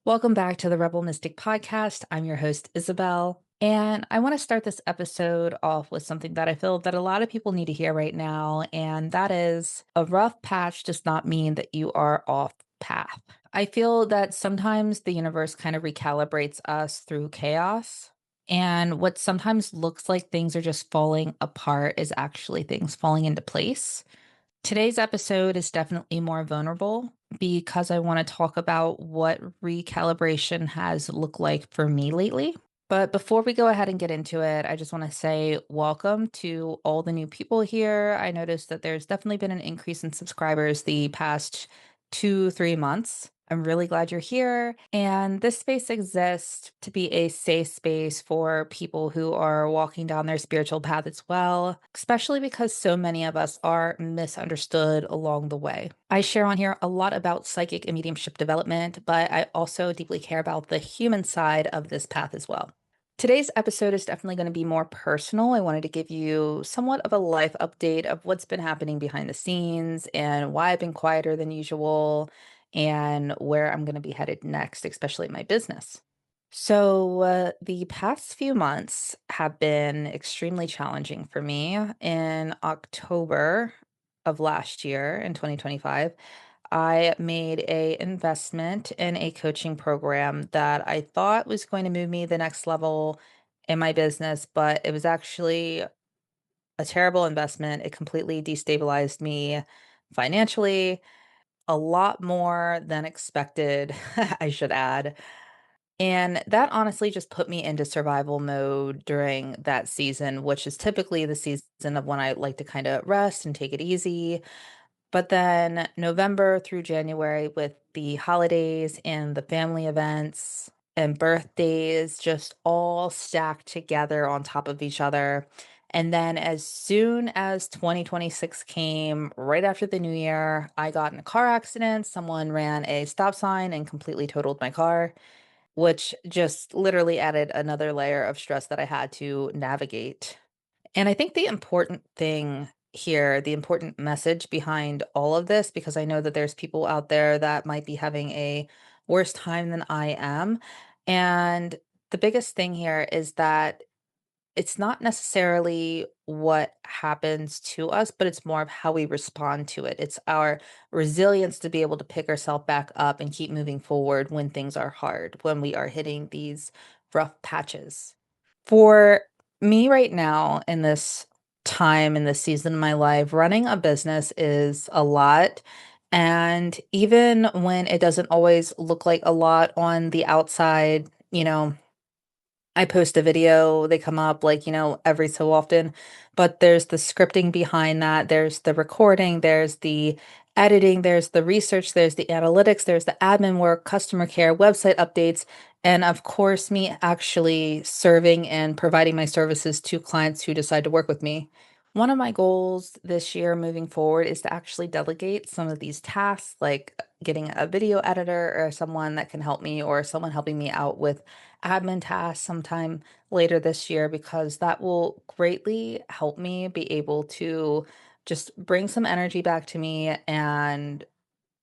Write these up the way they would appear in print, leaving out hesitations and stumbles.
Welcome back to the Rebel Mystic Podcast. I'm your host, Isabel, and I want to start this episode off with something that I feel that a lot of people need to hear right now, and that is a rough patch does not mean that you are off path. I feel that sometimes the universe kind of recalibrates us through chaos, and what sometimes looks like things are just falling apart is actually things falling into place. Today's episode is definitely more vulnerable because I want to talk about what recalibration has looked like for me lately. But before we go ahead and get into it, I just want to say welcome to all the new people here. I noticed that there's definitely been an increase in subscribers the past 2, 3 months. I'm really glad you're here. And this space exists to be a safe space for people who are walking down their spiritual path as well, especially because so many of us are misunderstood along the way. I share on here a lot about psychic and mediumship development, but I also deeply care about the human side of this path as well. Today's episode is definitely going to be more personal. I wanted to give you somewhat of a life update of what's been happening behind the scenes and why I've been quieter than usual and where I'm going to be headed next, especially in my business. The past few months have been extremely challenging for me. In October of last year, in 2025, I made a investment in a coaching program that I thought was going to move me the next level in my business, but it was actually a terrible investment. It completely destabilized me financially, a lot more than expected, I should add. And that honestly just put me into survival mode during that season, which is typically the season of when I like to kind of rest and take it easy. But then November through January, with the holidays and the family events and birthdays just all stacked together on top of each other. And then as soon as 2026 came, right after the new year, I got in a car accident. Someone ran a stop sign and completely totaled my car, which just literally added another layer of stress that I had to navigate. And I think the important thing here, the important message behind all of this, because I know that there's people out there that might be having a worse time than I am. And the biggest thing here is that it's not necessarily what happens to us, but it's more of how we respond to it. It's our resilience to be able to pick ourselves back up and keep moving forward when things are hard, when we are hitting these rough patches. For me right now in this time in this season of my life, running a business is a lot. And even when it doesn't always look like a lot on the outside, I post a video, they come up like, every so often, but there's the scripting behind that, there's the recording, there's the editing, there's the research, there's the analytics, there's the admin work, customer care, website updates, and of course, me actually serving and providing my services to clients who decide to work with me. One of my goals this year moving forward is to actually delegate some of these tasks, like getting a video editor or someone that can help me, or someone helping me out with admin tasks sometime later this year, because that will greatly help me be able to just bring some energy back to me and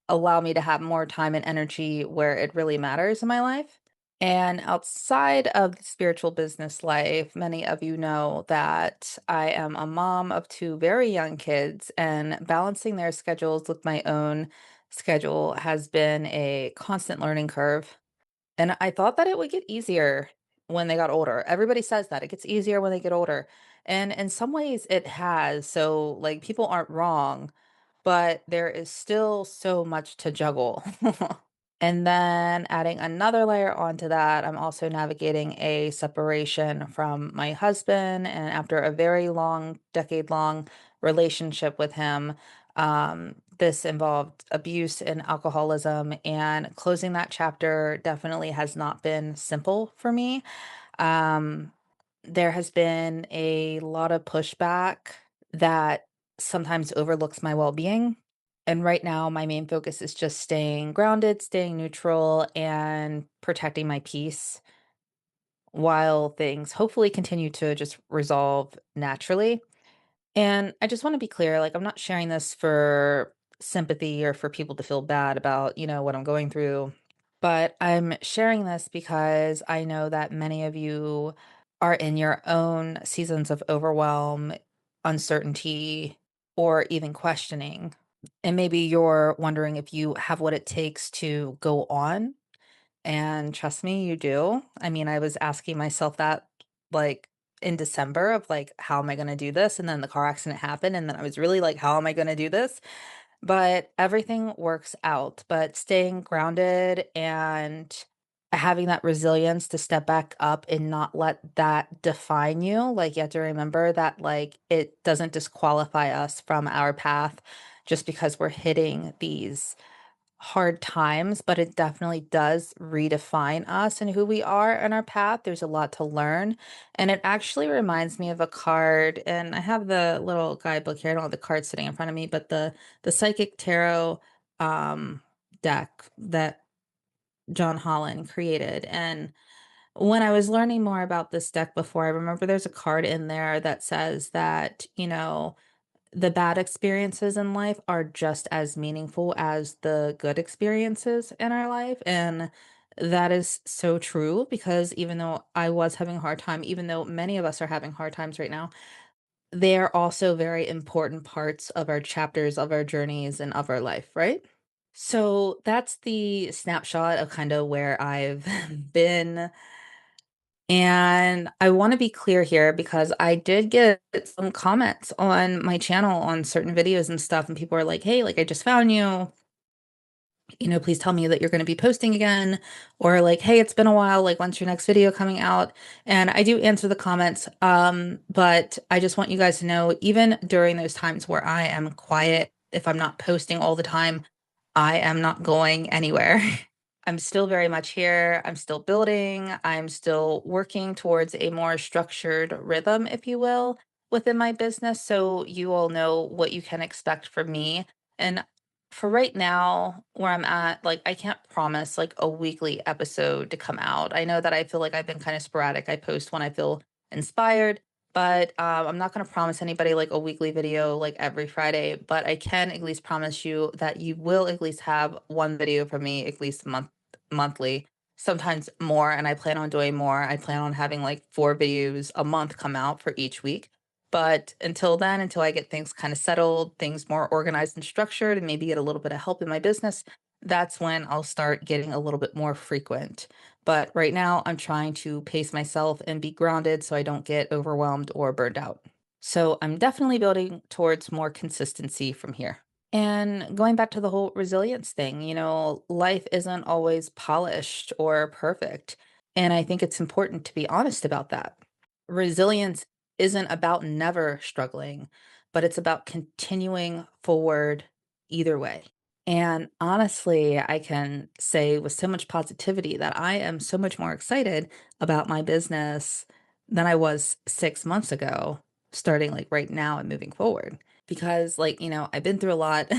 allow me to have more time and energy where it really matters in my life. And outside of the spiritual business life, many of you know that I am a mom of two very young kids, and balancing their schedules with my own schedule has been a constant learning curve. And I thought that it would get easier when they got older. Everybody says that it gets easier when they get older. And in some ways it has. So, like, people aren't wrong, but there is still so much to juggle. And then adding another layer onto that, I'm also navigating a separation from my husband. And after a very long, decade-long relationship with him, this involved abuse and alcoholism, and closing that chapter definitely has not been simple for me. Um, there has been a lot of pushback that sometimes overlooks my well-being. And right now, my main focus is just staying grounded, staying neutral, and protecting my peace while things hopefully continue to just resolve naturally. And I just want to be clear, like, I'm not sharing this for sympathy or for people to feel bad about, what I'm going through. But I'm sharing this because I know that many of you are in your own seasons of overwhelm, uncertainty, or even questioning. And maybe you're wondering if you have what it takes to go on. And trust me, you do. I mean, I was asking myself that like in December of like, how am I going to do this? And then the car accident happened. And then I was really like, how am I going to do this? But everything works out. But staying grounded and having that resilience to step back up and not let that define you. Like, you have to remember that, like, it doesn't disqualify us from our path just because we're hitting these hard times, but it definitely does redefine us and who we are in our path. There's a lot to learn. And it actually reminds me of a card, and I have the little guidebook here. I don't have the card sitting in front of me, but the psychic tarot um deck that John Holland created. And when I was learning more about this deck before, I remember there's a card in there that says that, the bad experiences in life are just as meaningful as the good experiences in our life. And that is so true because even though I was having a hard time, even though many of us are having hard times right now, they are also very important parts of our chapters, of our journeys, and of our life, right? So that's the snapshot of kind of where I've been. And I want to be clear here because I did get some comments on my channel on certain videos and stuff, and people are like, hey, like, I just found you, please tell me that you're going to be posting again, or like, hey, it's been a while, like, when's your next video coming out? And I do answer the comments, but I just want you guys to know, even during those times where I am quiet, if I'm not posting all the time, I am not going anywhere. I'm still very much here. I'm still building. I'm still working towards a more structured rhythm, if you will, within my business. So you all know what you can expect from me. And for right now, where I'm at, like, I can't promise like a weekly episode to come out. I know that I feel like I've been kind of sporadic. I post when I feel inspired, but I'm not going to promise anybody like a weekly video like every Friday. But I can at least promise you that you will at least have one video from me at least monthly, sometimes more. And I plan on doing more. I plan on having like 4 videos a month come out for each week. But until then, until I get things kind of settled, things more organized and structured, and maybe get a little bit of help in my business, that's when I'll start getting a little bit more frequent. But right now, I'm trying to pace myself and be grounded so I don't get overwhelmed or burned out. So I'm definitely building towards more consistency from here. And going back to the whole resilience thing, life isn't always polished or perfect. And I think it's important to be honest about that. Resilience isn't about never struggling, but it's about continuing forward either way. And honestly, I can say with so much positivity that I am so much more excited about my business than I was 6 months ago, starting like right now and moving forward. Because, like, I've been through a lot.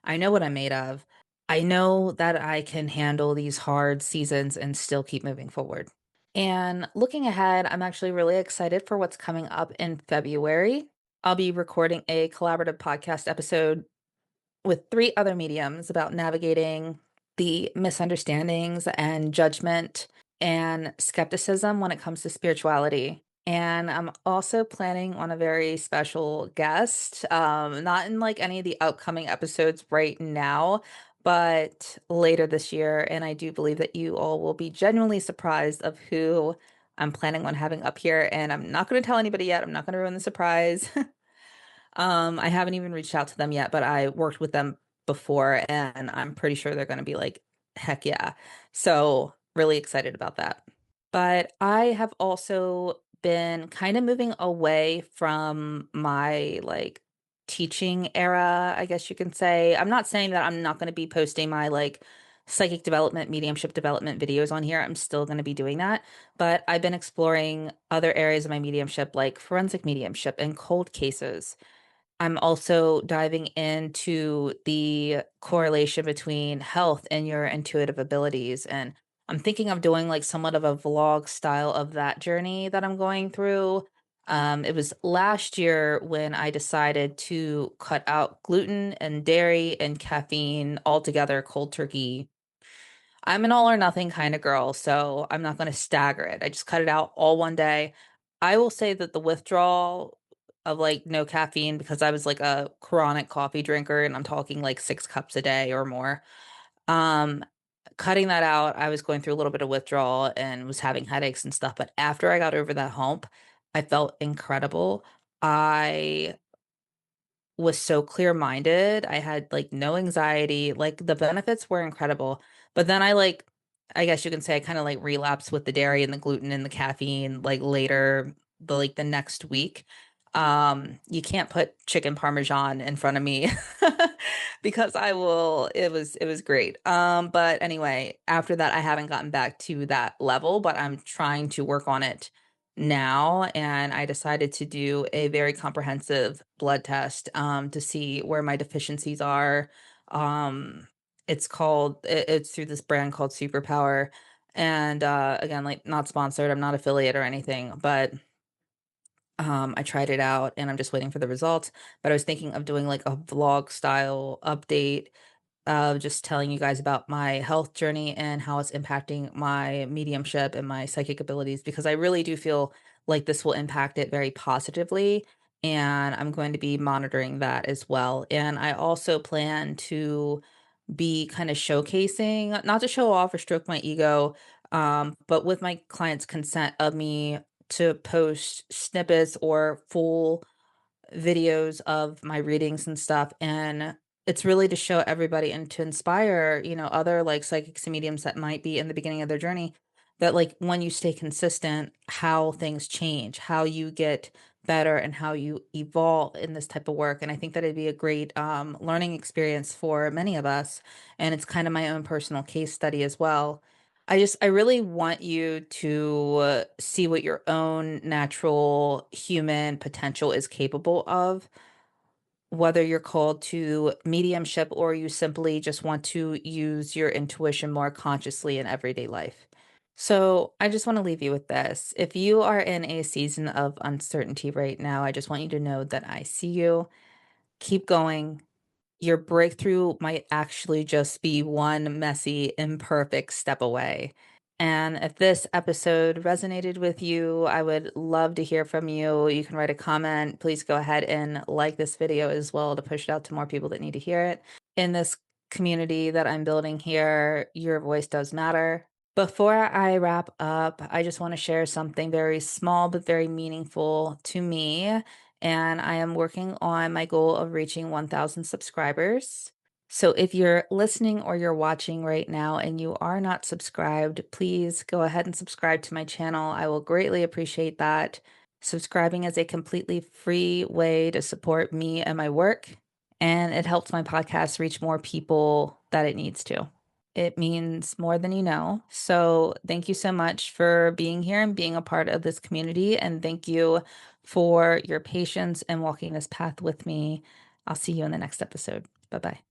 I know what I'm made of. I know that I can handle these hard seasons and still keep moving forward. And looking ahead, I'm actually really excited for what's coming up in February. I'll be recording a collaborative podcast episode with 3 other mediums about navigating the misunderstandings and judgment and skepticism when it comes to spirituality. And I'm also planning on a very special guest, not in like any of the upcoming episodes right now, but later this year. And I do believe that you all will be genuinely surprised of who I'm planning on having up here. And I'm not going to tell anybody yet. I'm not going to ruin the surprise. I haven't even reached out to them yet, but I worked with them before and I'm pretty sure they're going to be like, heck yeah. So, really excited about that. But I have also been kind of moving away from my like teaching era, I guess you can say. I'm not saying that I'm not going to be posting my like psychic development, mediumship development videos on here. I'm still going to be doing that. But I've been exploring other areas of my mediumship, like forensic mediumship and cold cases. I'm also diving into the correlation between health and your intuitive abilities. And I'm thinking of doing like somewhat of a vlog style of that journey that I'm going through. It was last year when I decided to cut out gluten and dairy and caffeine altogether, cold turkey. I'm an all or nothing kind of girl, so I'm not going to stagger it. I just cut it out all one day. I will say that the withdrawal of like no caffeine, because I was like a chronic coffee drinker and I'm talking like 6 cups a day or more. Um, Cutting that out, I was going through a little bit of withdrawal and was having headaches and stuff. But after I got over that hump, I felt incredible. I was so clear-minded. I had like no anxiety. Like the benefits were incredible. But then I guess you can say I kind of like relapsed with the dairy and the gluten and the caffeine like later the next week. You can't put chicken parmesan in front of me because I will it was great. But anyway, after that I haven't gotten back to that level, but I'm trying to work on it now, and I decided to do a very comprehensive blood test to see where my deficiencies are. Um, it's through this brand called Superpower, and again, like not sponsored, I'm not affiliate or anything, but I tried it out and I'm just waiting for the results. But I was thinking of doing like a vlog style update of just telling you guys about my health journey and how it's impacting my mediumship and my psychic abilities, because I really do feel like this will impact it very positively. And I'm going to be monitoring that as well. And I also plan to be kind of showcasing, not to show off or stroke my ego, but with my clients' consent of me to post snippets or full videos of my readings and stuff, and it's really to show everybody and to inspire, other like psychics and mediums that might be in the beginning of their journey, that like when you stay consistent, how things change, how you get better and how you evolve in this type of work. And I think that it'd be a great learning experience for many of us, and it's kind of my own personal case study as well. I really want you to see what your own natural human potential is capable of, whether you're called to mediumship or you simply just want to use your intuition more consciously in everyday life. So I just want to leave you with this. If you are in a season of uncertainty right now, I just want you to know that I see you. Keep going. Your breakthrough might actually just be one messy, imperfect step away. And if this episode resonated with you, I would love to hear from you. You can write a comment. Please go ahead and like this video as well to push it out to more people that need to hear it. In this community that I'm building here, your voice does matter. Before I wrap up, I just want to share something very small but very meaningful to me. And I am working on my goal of reaching 1,000 subscribers. So if you're listening or you're watching right now and you are not subscribed, please go ahead and subscribe to my channel. I will greatly appreciate that. Subscribing is a completely free way to support me and my work, and it helps my podcast reach more people that it needs to. It means more than you know. So thank you so much for being here and being a part of this community. And thank you for your patience and walking this path with me. I'll see you in the next episode. Bye bye.